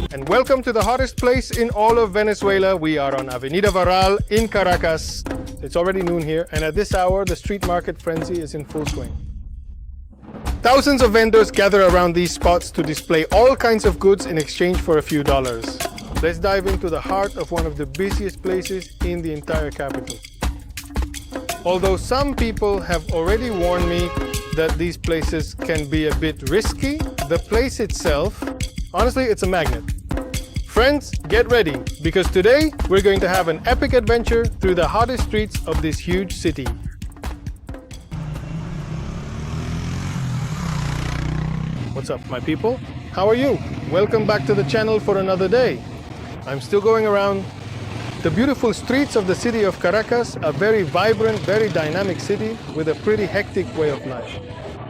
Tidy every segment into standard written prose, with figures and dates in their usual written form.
And welcome to the hottest place in all of Venezuela. We are on Avenida Baralt in Caracas. It's already noon here, and at this hour, the street market frenzy is in full swing. Thousands of vendors gather around these spots to display all kinds of goods in exchange for a few dollars. Let's dive into the heart of one of the busiest places in the entire capital. Although some people have already warned me that these places can be a bit risky, the place itself, honestly, it's a magnet. Friends, get ready, because today we're going to have an epic adventure through the hottest streets of this huge city. What's up, my people? How are you? Welcome back to the channel for another day. I'm still going around the beautiful streets of the city of Caracas, a very vibrant, very dynamic city with a pretty hectic way of life.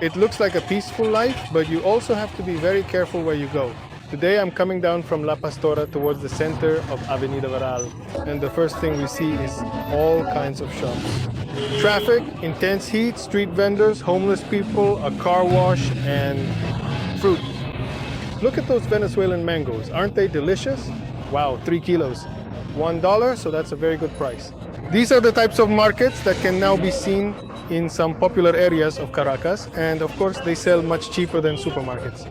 It looks like a peaceful life, but you also have to be very careful where you go. Today I'm coming down from La Pastora towards the center of Avenida Baralt, and the first thing we see is all kinds of shops. Traffic, intense heat, street vendors, homeless people, a car wash, and fruit. Look at those Venezuelan mangoes. Aren't they delicious? Wow, 3 kilos. $1, so that's a very good price. These are the types of markets that can now be seen in some popular areas of Caracas, and of course they sell much cheaper than supermarkets.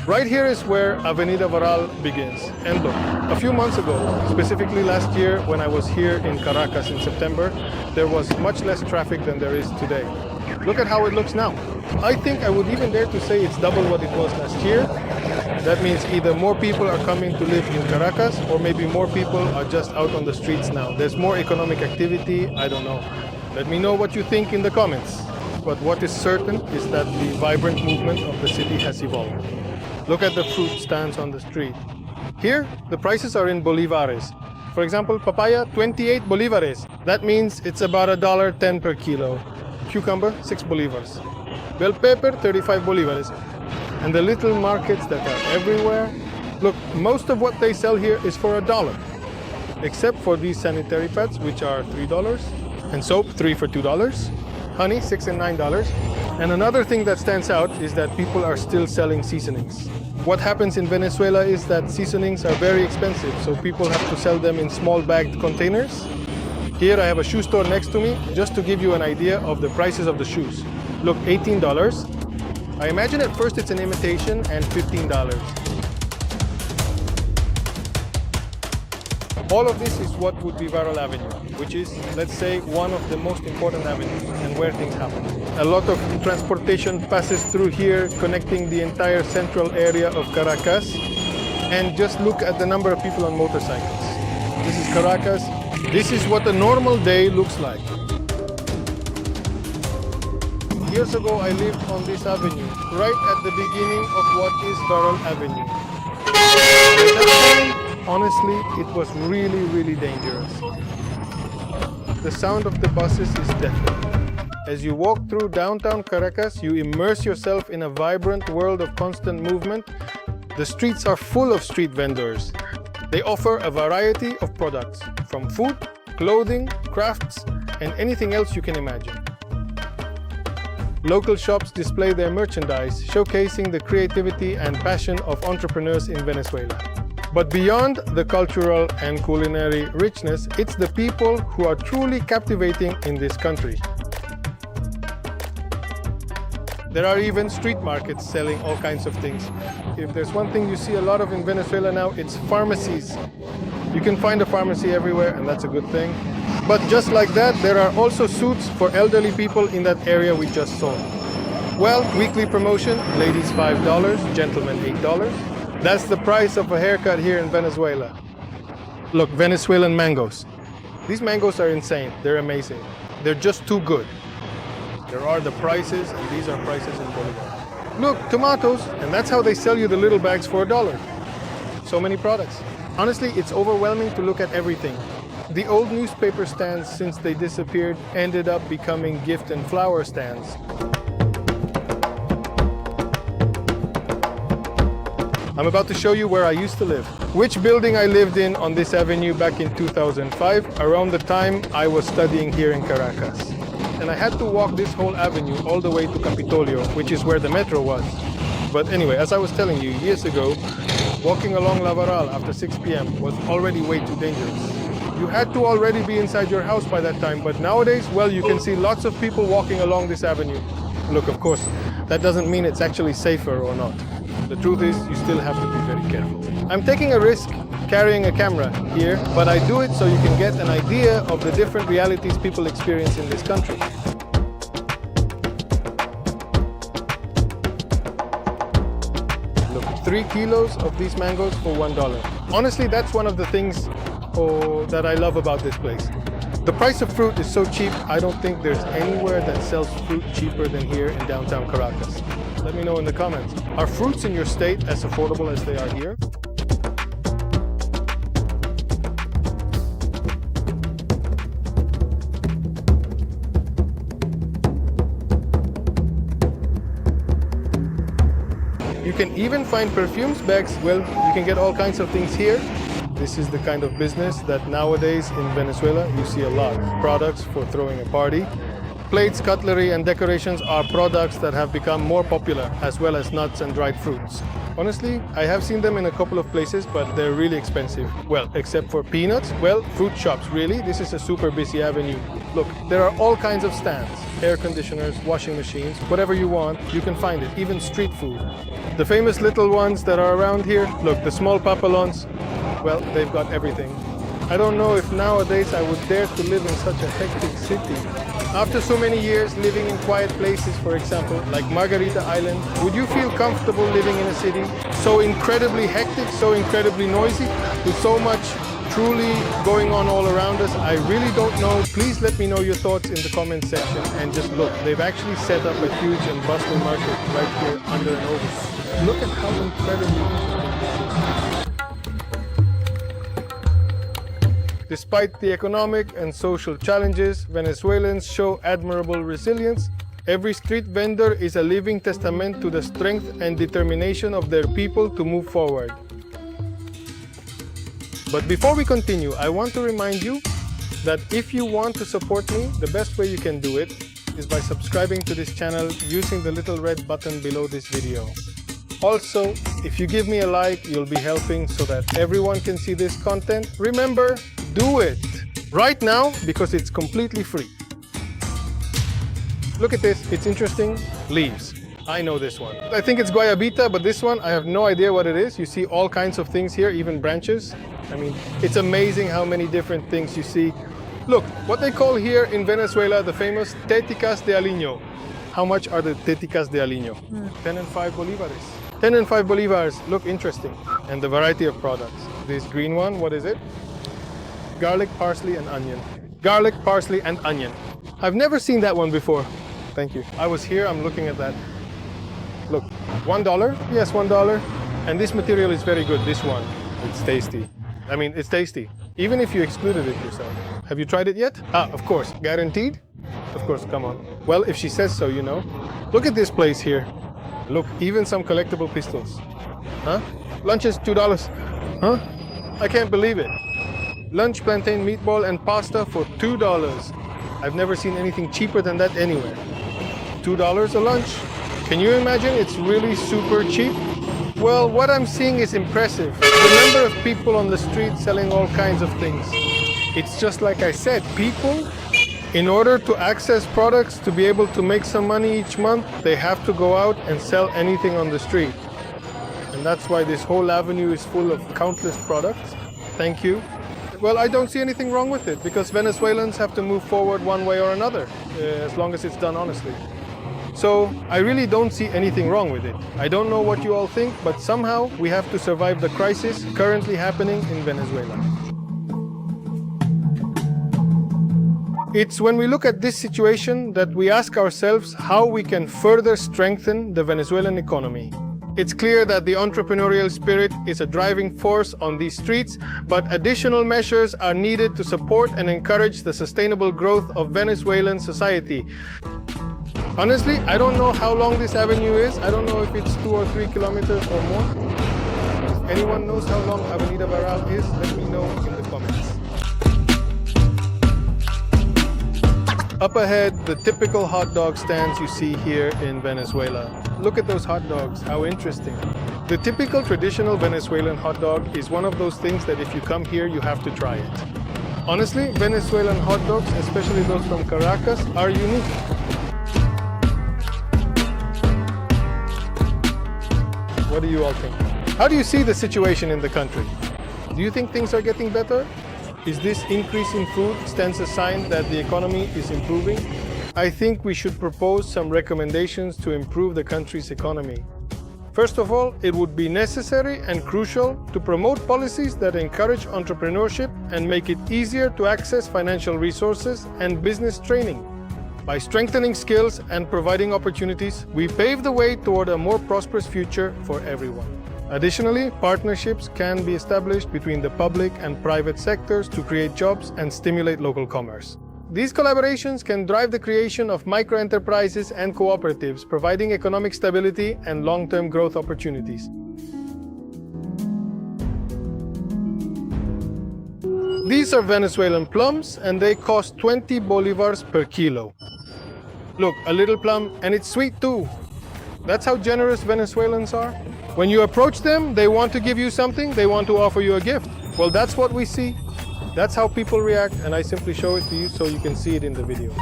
Right here is where Avenida Baralt begins. And look, a few months ago, specifically last year when I was here in Caracas in September, there was much less traffic than there is today. Look at how it looks now. I think I would even dare to say it's double what it was last year. That means either more people are coming to live in Caracas, or maybe more people are just out on the streets now. There's more economic activity, I don't know. Let me know what you think in the comments. But what is certain is that the vibrant movement of the city has evolved. Look at the fruit stands on the street. Here, the prices are in bolivares. For example, papaya, 28 bolivares. That means it's about $1.10 per kilo. Cucumber, 6 bolivars. Bell pepper, 35 bolivares. And the little markets that are everywhere. Look, most of what they sell here is for $1. Except for these sanitary pads, which are $3. And soap, 3 for $2. Honey, $6 and $9. And another thing that stands out is that people are still selling seasonings. What happens in Venezuela is that seasonings are very expensive, so people have to sell them in small bagged containers. Here I have a shoe store next to me, just to give you an idea of the prices of the shoes. Look, $18. I imagine at first it's an imitation, and $15. All of this is what would be Baralt Avenue, which is, let's say, one of the most important avenues and where things happen. A lot of transportation passes through here, connecting the entire central area of Caracas. And just look at the number of people on motorcycles. This is Caracas. This is what a normal day looks like. Years ago, I lived on this avenue, right at the beginning of what is Baralt Avenue. Honestly, it was really, really dangerous. The sound of the buses is deafening. As you walk through downtown Caracas, you immerse yourself in a vibrant world of constant movement. The streets are full of street vendors. They offer a variety of products, from food, clothing, crafts, and anything else you can imagine. Local shops display their merchandise, showcasing the creativity and passion of entrepreneurs in Venezuela. But beyond the cultural and culinary richness, it's the people who are truly captivating in this country. There are even street markets selling all kinds of things. If there's one thing you see a lot of in Venezuela now, it's pharmacies. You can find a pharmacy everywhere, and that's a good thing. But just like that, there are also suits for elderly people in that area we just saw. Well, weekly promotion, ladies $5, gentlemen $8. That's the price of a haircut here in Venezuela. Look, Venezuelan mangoes. These mangoes are insane. They're amazing. They're just too good. There are the prices, and these are prices in Bolivar. Look, tomatoes, and that's how they sell you the little bags for $1. So many products. Honestly, it's overwhelming to look at everything. The old newspaper stands, since they disappeared, ended up becoming gift and flower stands. I'm about to show you where I used to live. Which building I lived in on this avenue back in 2005, around the time I was studying here in Caracas. And I had to walk this whole avenue all the way to Capitolio, which is where the metro was. But anyway, as I was telling you, years ago, Walking along La Baralt after 6 p.m. was already way too dangerous. You had to already be inside your house by that time, but nowadays, well, you can see lots of people walking along this avenue. Look, of course, that doesn't mean it's actually safer or not. The truth is, you still have to be very careful. I'm taking a risk carrying a camera here, but I do it so you can get an idea of the different realities people experience in this country. Look, 3 kilos of these mangoes for $1. Honestly, that's one of the things that I love about this place. The price of fruit is so cheap, I don't think there's anywhere that sells fruit cheaper than here in downtown Caracas. Let me know in the comments. Are fruits in your state as affordable as they are here? You can even find perfumes bags. Well, you can get all kinds of things here. This is the kind of business that nowadays in Venezuela you see a lot. Products for throwing a party. Plates, cutlery, and decorations are products that have become more popular, as well as nuts and dried fruits. Honestly, I have seen them in a couple of places, but they're really expensive. Well, except for peanuts. Well, fruit shops, really. This is a super busy avenue. Look, there are all kinds of stands. Air conditioners, washing machines, whatever you want, you can find it, even street food. The famous little ones that are around here, look, the small papelons, well, they've got everything. I don't know if nowadays I would dare to live in such a hectic city. After so many years living in quiet places, for example, like Margarita Island, would you feel comfortable living in a city so incredibly hectic, so incredibly noisy, with so much truly going on all around us? I really don't know. Please let me know your thoughts in the comment section. And just look, they've actually set up a huge and bustling market right here under an overpass. Look at how incredibly interesting this is. Despite the economic and social challenges, Venezuelans show admirable resilience. Every street vendor is a living testament to the strength and determination of their people to move forward. But before we continue, I want to remind you that if you want to support me, the best way you can do it is by subscribing to this channel using the little red button below this video. Also, if you give me a like, you'll be helping so that everyone can see this content. Remember, do it right now because it's completely free. Look at this, it's interesting. Leaves. I know this one. I think it's guayabita, but this one, I have no idea what it is. You see all kinds of things here, even branches. I mean, it's amazing how many different things you see. Look, what they call here in Venezuela, the famous teticas de aliño. How much are the teticas de aliño? 10 and 5 bolívares. 10 and 5 bolívars, look interesting. And the variety of products. This green one, what is it? Garlic, parsley, and onion. Garlic, parsley, and onion. I've never seen that one before. Thank you. I was here, I'm looking at that. Look, $1? Yes, $1. And this material is very good, this one. It's tasty. I mean, it's tasty. Even if you excluded it yourself. Have you tried it yet? Ah, of course. Guaranteed? Of course, come on. Well, if she says so, you know. Look at this place here. Look, even some collectible pistols. Huh? Lunch is $2. Huh? I can't believe it. Lunch, plantain, meatball, and pasta for $2. I've never seen anything cheaper than that anywhere. $2 a lunch. Can you imagine? It's really super cheap. Well, what I'm seeing is impressive. The number of people on the street selling all kinds of things. It's just like I said, people, in order to access products, to be able to make some money each month, they have to go out and sell anything on the street. And that's why this whole avenue is full of countless products. Thank you. Well, I don't see anything wrong with it because Venezuelans have to move forward one way or another, as long as it's done honestly. So I really don't see anything wrong with it. I don't know what you all think, but somehow we have to survive the crisis currently happening in Venezuela. It's when we look at this situation that we ask ourselves how we can further strengthen the Venezuelan economy. It's clear that the entrepreneurial spirit is a driving force on these streets, but additional measures are needed to support and encourage the sustainable growth of Venezuelan society. Honestly, I don't know how long this avenue is. I don't know if it's 2 or 3 kilometers or more. If anyone knows how long Avenida Baralt is, let me know in the comments. Up ahead, the typical hot dog stands you see here in Venezuela. Look at those hot dogs, how interesting. The typical traditional Venezuelan hot dog is one of those things that if you come here, you have to try it. Honestly, Venezuelan hot dogs, especially those from Caracas, are unique. What do you all think? How do you see the situation in the country? Do you think things are getting better? Is this increase in food stands a sign that the economy is improving? I think we should propose some recommendations to improve the country's economy. First of all, it would be necessary and crucial to promote policies that encourage entrepreneurship and make it easier to access financial resources and business training. By strengthening skills and providing opportunities, we pave the way toward a more prosperous future for everyone. Additionally, partnerships can be established between the public and private sectors to create jobs and stimulate local commerce. These collaborations can drive the creation of microenterprises and cooperatives, providing economic stability and long-term growth opportunities. These are Venezuelan plums, and they cost 20 bolivars per kilo. Look, a little plum, and it's sweet too. That's how generous Venezuelans are. When you approach them, they want to give you something, they want to offer you a gift. Well, that's what we see. That's how people react, and I simply show it to you so you can see it in the video.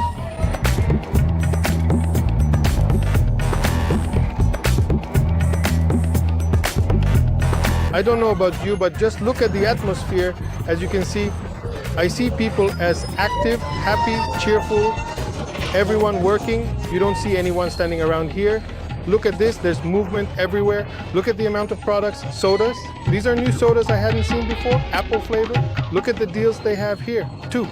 I don't know about you, but just look at the atmosphere. As you can see, I see people as active, happy, cheerful, everyone working. You don't see anyone standing around here. Look at this, there's movement everywhere. Look at the amount of products, sodas. These are new sodas I hadn't seen before, apple flavor. Look at the deals they have here, too.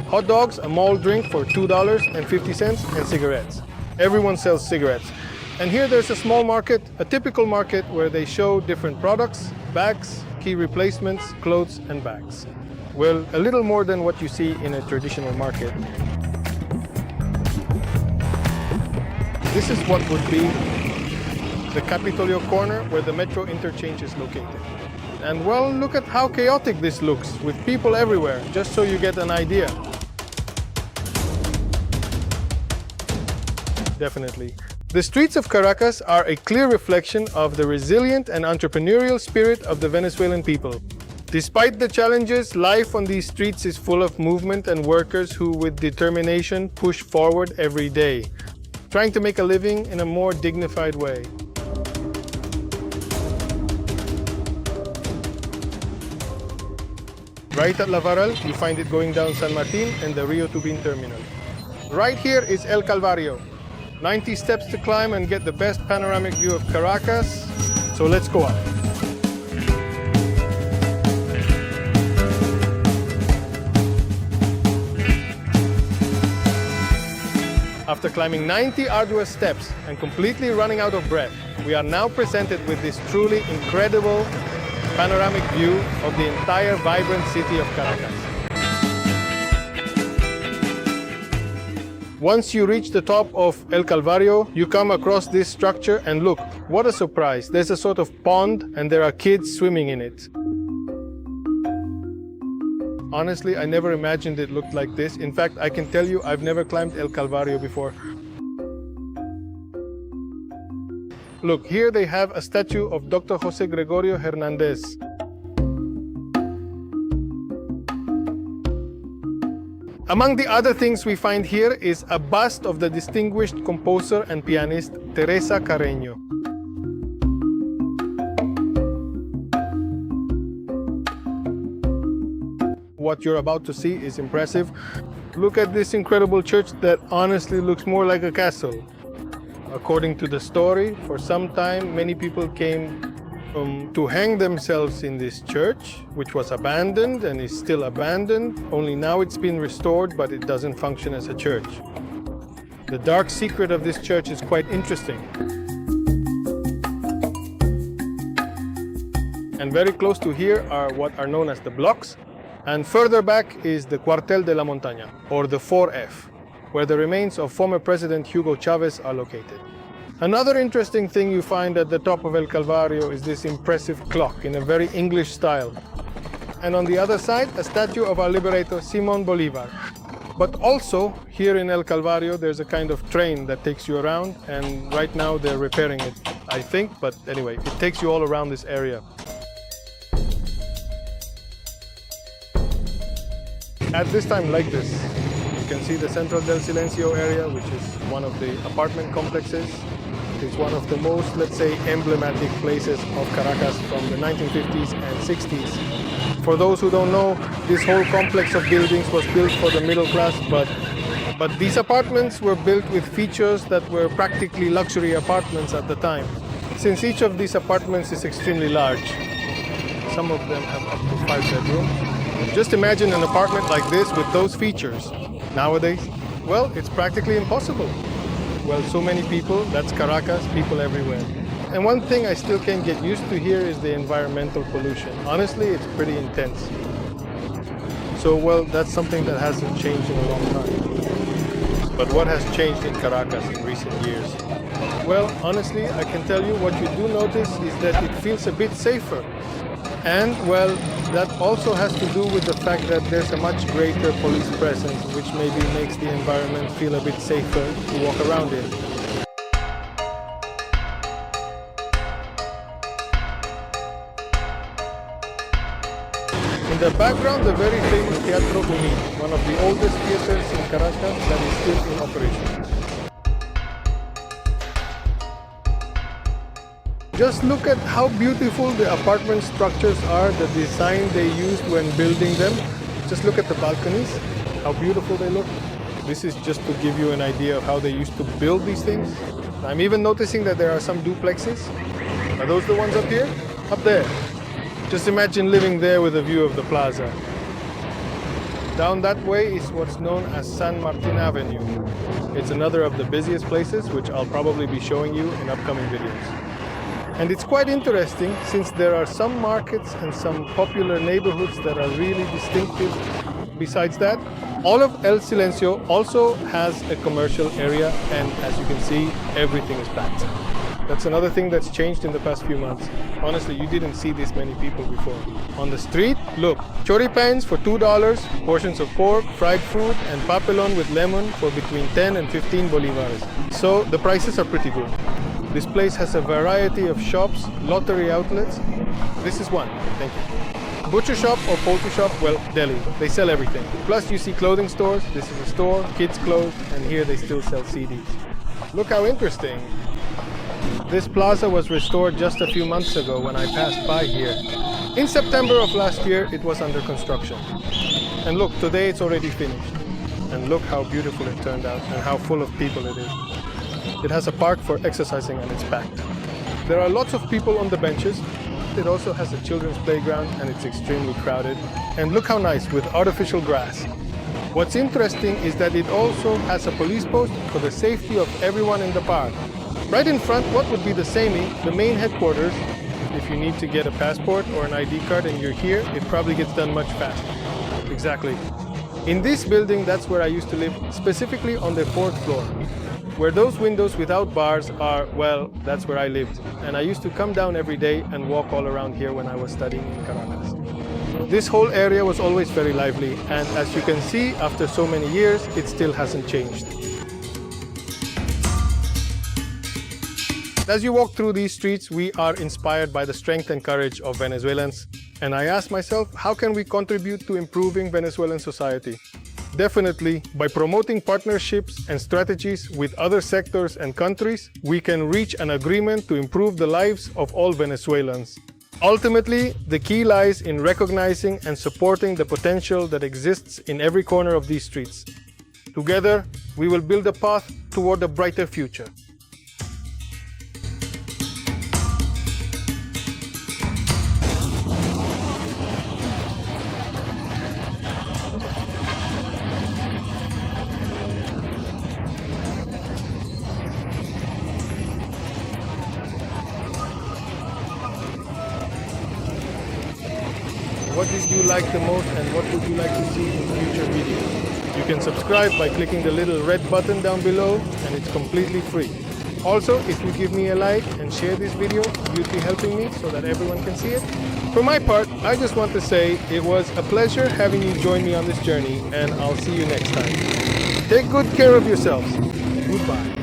Hot dogs, a malt drink for $2.50, and cigarettes. Everyone sells cigarettes. And here there's a small market, a typical market where they show different products, bags, key replacements, clothes, and bags. Well, a little more than what you see in a traditional market. This is what would be the Capitolio corner where the metro interchange is located. And well, look at how chaotic this looks with people everywhere, just so you get an idea. Definitely. The streets of Caracas are a clear reflection of the resilient and entrepreneurial spirit of the Venezuelan people. Despite the challenges, life on these streets is full of movement and workers who with determination push forward every day, trying to make a living in a more dignified way. Right at Baralt, you find it going down San Martin and the Rio Tubin terminal. Right here is El Calvario. 90 steps to climb and get the best panoramic view of Caracas. So let's go up. After climbing 90 arduous steps and completely running out of breath, we are now presented with this truly incredible panoramic view of the entire vibrant city of Caracas. Once you reach the top of El Calvario, you come across this structure and look, what a surprise. There's a sort of pond and there are kids swimming in it. Honestly, I never imagined it looked like this. In fact, I can tell you I've never climbed El Calvario before. Look, here they have a statue of Dr. José Gregorio Hernández. Among the other things we find here is a bust of the distinguished composer and pianist Teresa Carreño. What you're about to see is impressive. Look at this incredible church that honestly looks more like a castle. According to the story, for some time many people came to hang themselves in this church, which was abandoned and is still abandoned. Only now it's been restored, but it doesn't function as a church. The dark secret of this church is quite interesting. And very close to here are what are known as the blocks. And further back is the Cuartel de la Montaña, or the 4F, where the remains of former President Hugo Chavez are located. Another interesting thing you find at the top of El Calvario is this impressive clock in a very English style. And on the other side, a statue of our liberator, Simón Bolívar. But also, here in El Calvario, there's a kind of train that takes you around, and right now they're repairing it, I think, but anyway, it takes you all around this area. At this time like this, you can see the Central del Silencio area, which is one of the apartment complexes. It's one of the most, let's say, emblematic places of Caracas from the 1950s and 60s. For those who don't know, this whole complex of buildings was built for the middle class, but these apartments were built with features that were practically luxury apartments at the time. Since each of these apartments is extremely large, some of them have up to 5 bedrooms. Just imagine an apartment like this with those features. Nowadays, well, it's practically impossible. Well, so many people, that's Caracas, people everywhere. And one thing I still can't get used to here is the environmental pollution. Honestly, it's pretty intense. So, well, that's something that hasn't changed in a long time. But what has changed in Caracas in recent years? Well, honestly, I can tell you what you do notice is that it feels a bit safer. And, well, that also has to do with the fact that there's a much greater police presence, which maybe makes the environment feel a bit safer to walk around in. In the background, the very famous Teatro Unfiltered, one of the oldest theaters in Caracas that is still in operation. Just look at how beautiful the apartment structures are, the design they used when building them. Just look at the balconies, how beautiful they look. This is just to give you an idea of how they used to build these things. I'm even noticing that there are some duplexes. Are those the ones up here? Up there. Just imagine living there with a view of the plaza. Down that way is what's known as San Martin Avenue. It's another of the busiest places, which I'll probably be showing you in upcoming videos. And it's quite interesting since there are some markets and some popular neighborhoods that are really distinctive. Besides that, all of El Silencio also has a commercial area, and as you can see, everything is packed. That's another thing that's changed in the past few months. Honestly, you didn't see this many people before. On the street, look, choripans for $2, portions of pork, fried food, and papelon with lemon for between 10 and 15 bolívares. So the prices are pretty good. This place has a variety of shops, lottery outlets. This is one, thank you. Butcher shop or poultry shop, well, deli. They sell everything. Plus you see clothing stores, this is a store, kids clothes, and here they still sell CDs. Look how interesting. This plaza was restored just a few months ago when I passed by here. In September of last year, it was under construction. And look, today it's already finished. And look how beautiful it turned out and how full of people it is. It has a park for exercising and it's packed. There are lots of people on the benches. It also has a children's playground and it's extremely crowded. And look how nice, with artificial grass. What's interesting is that it also has a police post for the safety of everyone in the park. Right in front, what would be the SEMI, the main headquarters. If you need to get a passport or an ID card and you're here, it probably gets done much faster. Exactly. In this building, that's where I used to live, specifically on the 4th floor. Where those windows without bars are, well, that's where I lived. And I used to come down every day and walk all around here when I was studying in Caracas. This whole area was always very lively, and as you can see, after so many years, it still hasn't changed. As you walk through these streets, we are inspired by the strength and courage of Venezuelans. And I ask myself, how can we contribute to improving Venezuelan society? Definitely, by promoting partnerships and strategies with other sectors and countries, we can reach an agreement to improve the lives of all Venezuelans. Ultimately, the key lies in recognizing and supporting the potential that exists in every corner of these streets. Together, we will build a path toward a brighter future. What did you like the most and what would you like to see in future videos? You can subscribe by clicking the little red button down below and it's completely free. Also, if you give me a like and share this video, you'd be helping me so that everyone can see it. For my part, I just want to say it was a pleasure having you join me on this journey, and I'll see you next time. Take good care of yourselves. Goodbye.